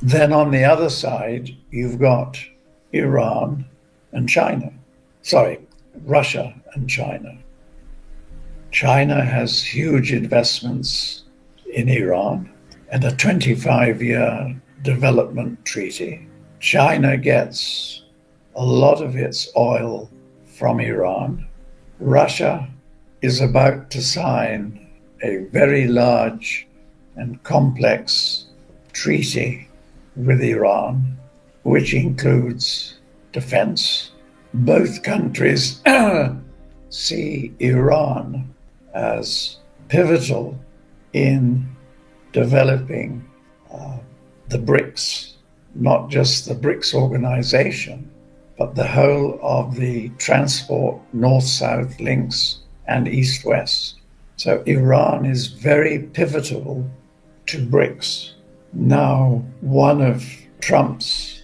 Then on the other side, you've got Iran and China. Sorry, Russia and China. China has huge investments in Iran and a 25-year development treaty. China gets a lot of its oil from Iran. Russia is about to sign a very large and complex treaty with Iran, which includes defense. Both countries see Iran as pivotal in developing the BRICS, not just the BRICS organization, but the whole of the transport north-south links and east-west. So Iran is very pivotal to BRICS. Now, one of Trump's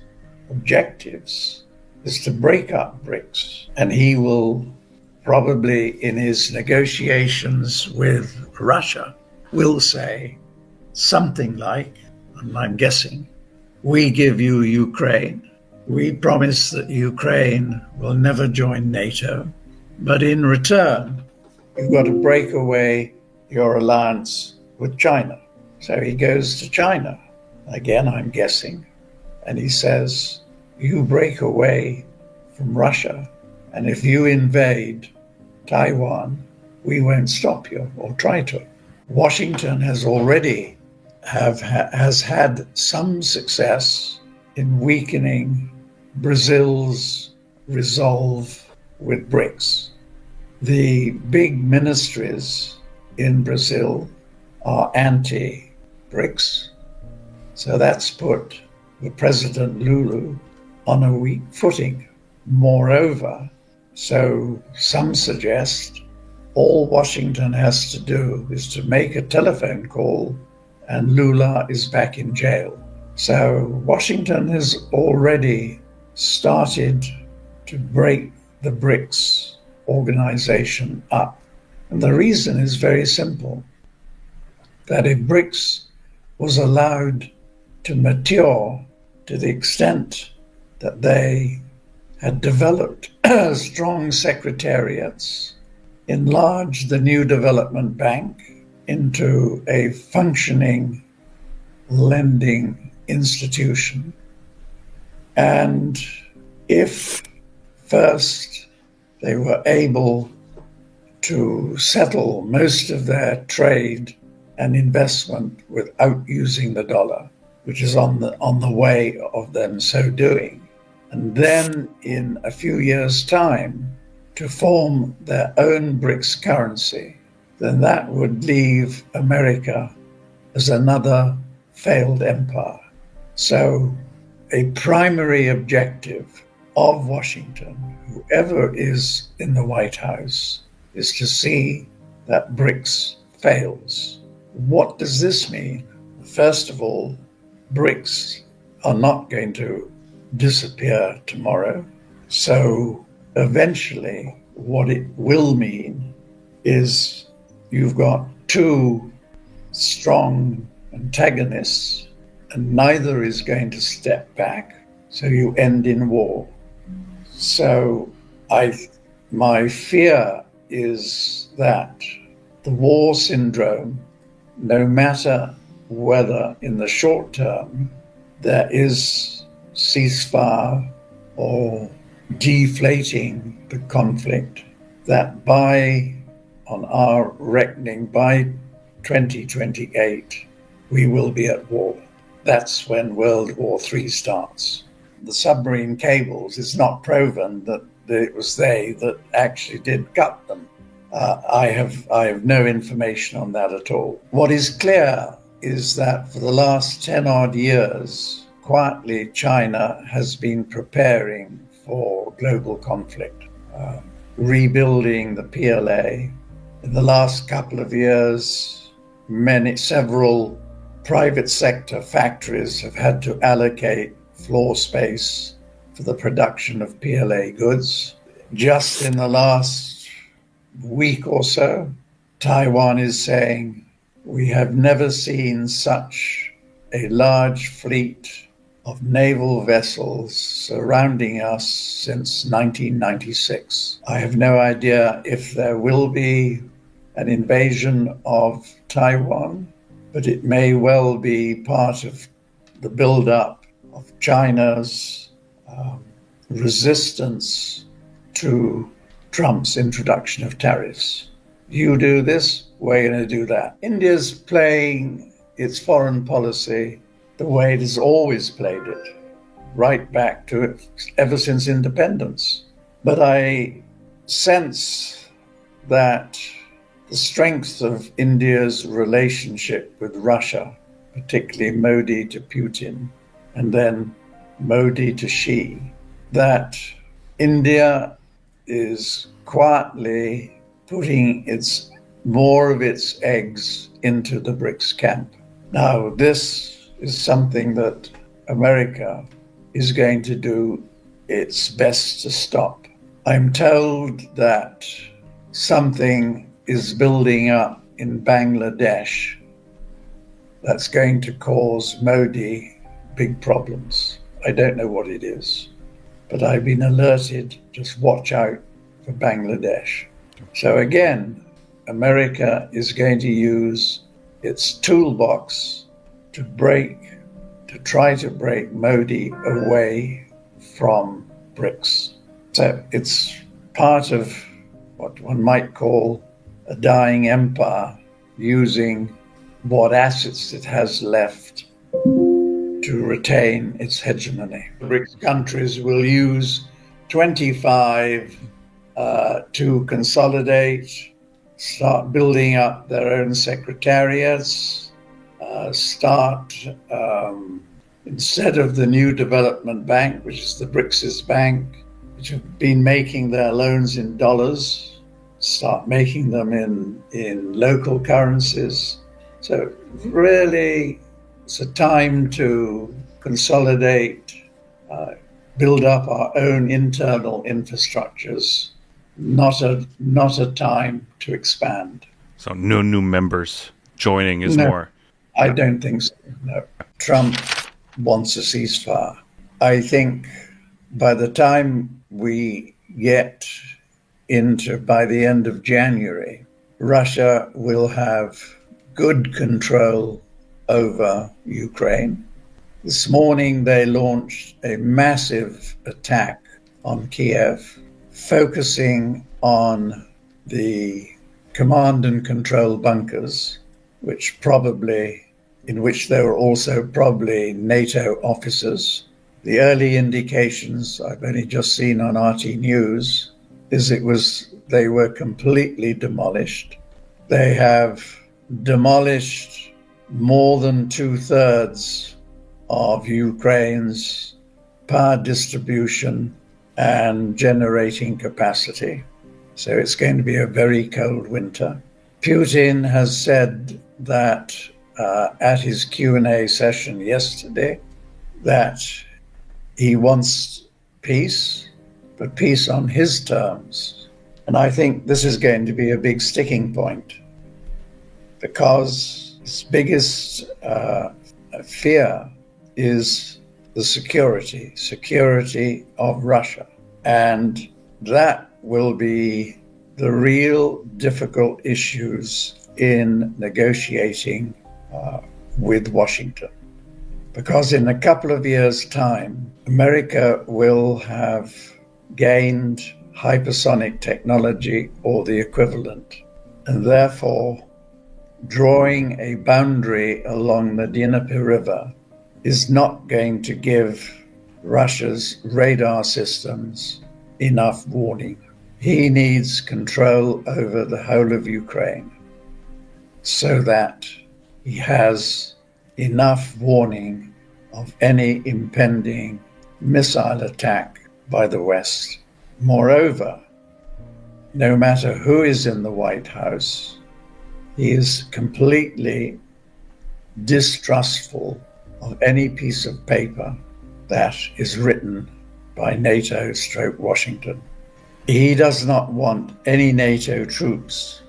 objectives is to break up BRICS, and he will probably in his negotiations with Russia will say something like, and I'm guessing, we give you Ukraine. We promise that Ukraine will never join NATO, but in return, you've got to break away your alliance with China. So he goes to China, again, I'm guessing, and he says, you break away from Russia, and if you invade Taiwan, we won't stop you or try to. Washington has already has had some success in weakening Brazil's resolve with BRICS. The big ministries in Brazil are anti-BRICS, so that's put the President Lula on a weak footing. Moreover, so some suggest all Washington has to do is to make a telephone call and Lula is back in jail. So Washington has already started to break the BRICS organization up. And the reason is very simple, that if BRICS was allowed to mature to the extent that they had developed strong secretariats, enlarged the new development bank into a functioning lending institution, and if first they were able to settle most of their trade and investment without using the dollar, which is on the way of them so doing, and then in a few years' time to form their own BRICS currency, then that would leave America as another failed empire. So a primary objective of Washington, whoever is in the White House, is to see that BRICS fails. What does this mean? First of all, BRICS are not going to disappear tomorrow. So eventually, what it will mean is you've got two strong antagonists, and neither is going to step back, so you end in war. So my fear is that the war syndrome, no matter whether in the short term there is ceasefire or deflating the conflict, that on our reckoning, by 2028, we will be at war. That's when World War III starts. The submarine cables, it's not proven that it was they that actually did cut them. I have no information on that at all. What is clear is that for the last 10 odd years, quietly, China has been preparing for global conflict, rebuilding the PLA. In the last couple of years, several private sector factories have had to allocate floor space for the production of PLA goods. Just in the last week or so, Taiwan is saying, we have never seen such a large fleet of naval vessels surrounding us since 1996. I have no idea if there will be an invasion of Taiwan, but it may well be part of the build-up of China's resistance to Trump's introduction of tariffs. You do this, we're going to do that. India's playing its foreign policy the way it has always played it, right back to it, ever since independence. But I sense that the strength of India's relationship with Russia, particularly Modi to Putin, and then Modi to Xi, that India is quietly putting more of its eggs into the BRICS camp. Now, this is something that America is going to do its best to stop. I'm told that something is building up in Bangladesh that's going to cause Modi big problems. I don't know what it is, but I've been alerted, just watch out for Bangladesh. So again, America is going to use its toolbox to try to break Modi away from BRICS. So it's part of what one might call a dying empire, using what assets it has left to retain its hegemony. The BRICS countries will use 25 to consolidate, start building up their own secretariats, instead of the new development bank, which is the BRICS bank, which have been making their loans in dollars, start making them in local currencies. So really, it's a time to consolidate, build up our own internal infrastructures, not a time to expand. So no new members joining is more. I don't think so, no. Trump wants a ceasefire. I think by the time we get by the end of January, Russia will have good control over Ukraine. This morning they launched a massive attack on Kiev, focusing on the command and control bunkers, in which there were also probably NATO officers. The early indications I've only just seen on RT News is they were completely demolished. They have demolished more than 2/3 of Ukraine's power distribution and generating capacity. So it's going to be a very cold winter. Putin has said that at his Q&A session yesterday that he wants peace, but peace on his terms. And I think this is going to be a big sticking point, because his biggest fear is the security of Russia. And that will be the real difficult issues in negotiating with Washington. Because in a couple of years' time, America will have gained hypersonic technology or the equivalent, and therefore drawing a boundary along the Dnieper River is not going to give Russia's radar systems enough warning. He needs control over the whole of Ukraine so that he has enough warning of any impending missile attack by the West. Moreover, no matter who is in the White House, he is completely distrustful of any piece of paper that is written by NATO/Washington. He does not want any NATO troops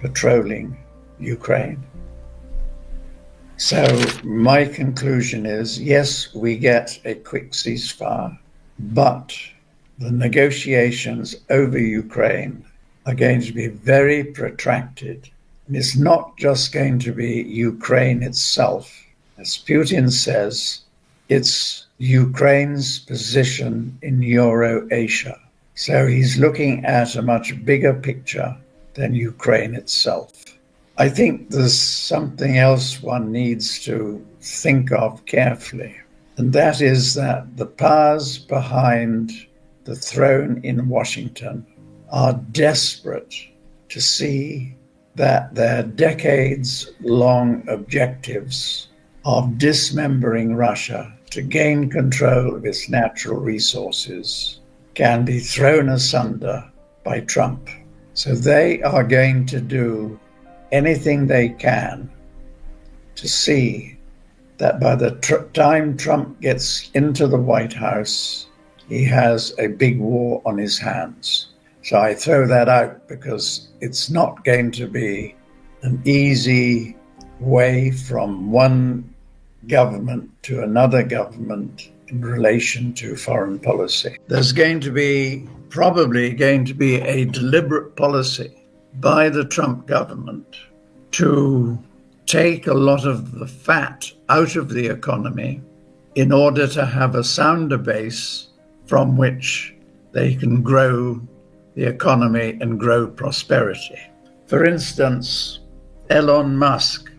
patrolling Ukraine. So my conclusion is, yes, we get a quick ceasefire, but the negotiations over Ukraine are going to be very protracted. And it's not just going to be Ukraine itself. As Putin says, it's Ukraine's position in Euro-Asia. So he's looking at a much bigger picture than Ukraine itself. I think there's something else one needs to think of carefully, and that is that the powers behind the throne in Washington are desperate to see that their decades-long objectives of dismembering Russia to gain control of its natural resources can be thrown asunder by Trump. So they are going to do anything they can to see that by the time Trump gets into the White House, he has a big war on his hands. So I throw that out because it's not going to be an easy way from one government to another government in relation to foreign policy. There's probably going to be a deliberate policy by the Trump government to take a lot of the fat out of the economy in order to have a sounder base from which they can grow the economy and grow prosperity. For instance, Elon Musk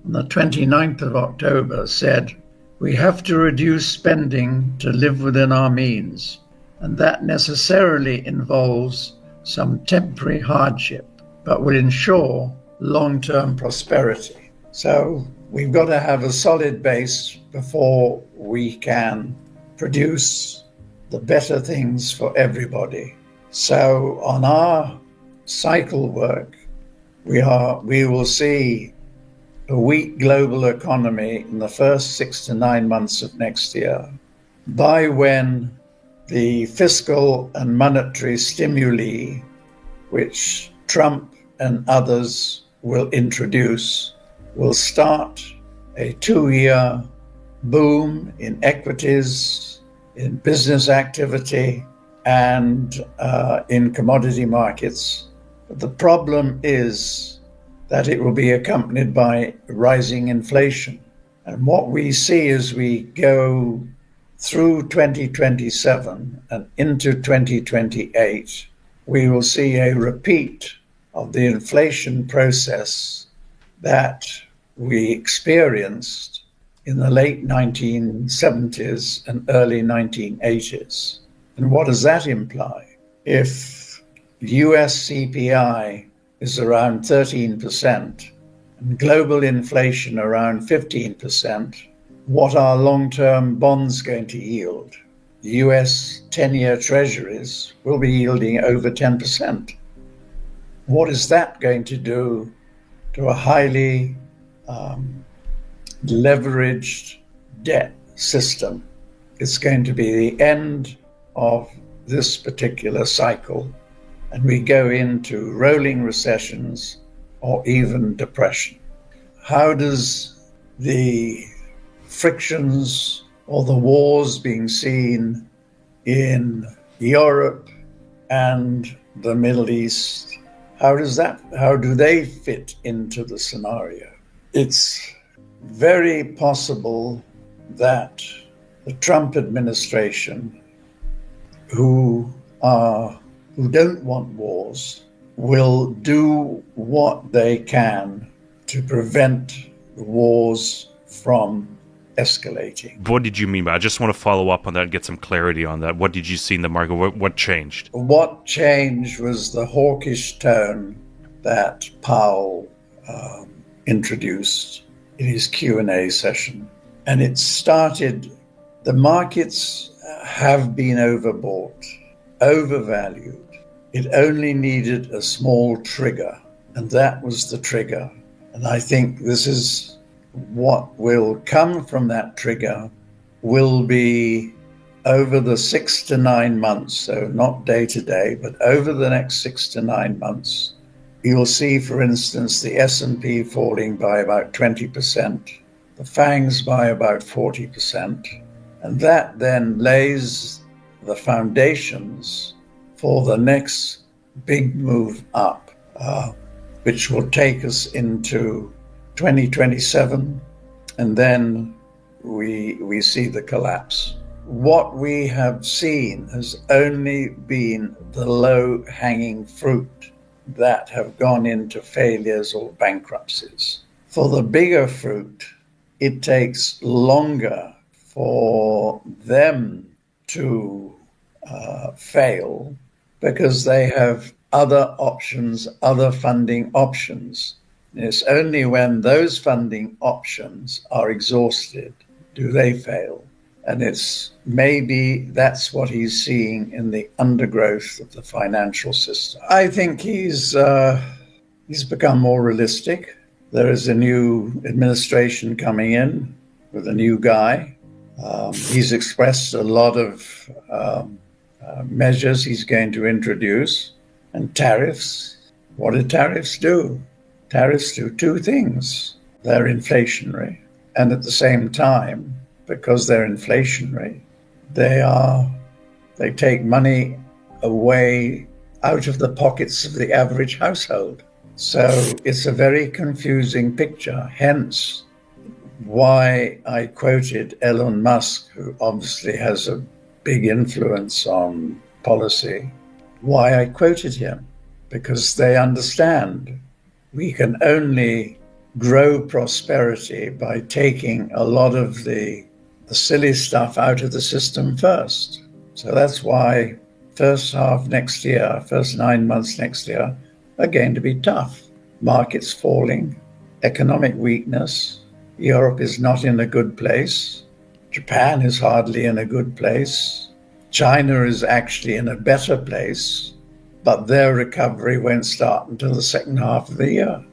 on the 29th of October said, "We have to reduce spending to live within our means, and that necessarily involves some temporary hardship, but will ensure long-term prosperity." So we've got to have a solid base before we can produce the better things for everybody. So on our cycle work, we will see a weak global economy in the first 6 to 9 months of next year, by when the fiscal and monetary stimuli, which Trump and others will introduce, will start a 2-year boom in equities, in business activity, and in commodity markets. But the problem is that it will be accompanied by rising inflation. And what we see as we go through 2027 and into 2028, we will see a repeat of the inflation process that we experienced in the late 1970s and early 1980s. And what does that imply? If US CPI is around 13% and global inflation around 15%, what are long-term bonds going to yield? US 10-year treasuries will be yielding over 10%. What is that going to do to a highly leveraged debt system? It's going to be the end of this particular cycle, and we go into rolling recessions or even depression. How does the frictions or the wars being seen in Europe and the Middle East, how do they fit into the scenario? It's very possible that the Trump administration, who don't want wars, will do what they can to prevent wars from escalating. What did you mean by? I just want to follow up on that and get some clarity on that. What did you see in the market? What changed? What changed was the hawkish tone that Powell introduced in his Q&A session. And it started, the markets have been overbought, overvalued. It only needed a small trigger, and that was the trigger. And I think this is what will come from that trigger will be over the 6 to 9 months, so not day to day, but over the next 6 to 9 months, you'll see, for instance, the S&P falling by about 20%, the FANGs by about 40%. And that then lays the foundations for the next big move up, which will take us into 2027, and then we see the collapse. What we have seen has only been the low-hanging fruit that have gone into failures or bankruptcies. For the bigger fruit, it takes longer for them to fail because they have other options, other funding options. It's only when those funding options are exhausted do they fail. And it's maybe that's what he's seeing in the undergrowth of the financial system. I think he's become more realistic. There is a new administration coming in with a new guy. He's expressed a lot of measures he's going to introduce. And tariffs, what do tariffs do? Tariffs do two things. They're inflationary. And at the same time, because they're inflationary, they take money away out of the pockets of the average household. So it's a very confusing picture. Hence why I quoted Elon Musk, who obviously has a big influence on policy. Why I quoted him? Because they understand we can only grow prosperity by taking a lot of the silly stuff out of the system first. So that's why first half next year, first 9 months next year are going to be tough. Markets falling, economic weakness. Europe is not in a good place. Japan is hardly in a good place. China is actually in a better place, but their recovery won't start until the second half of the year.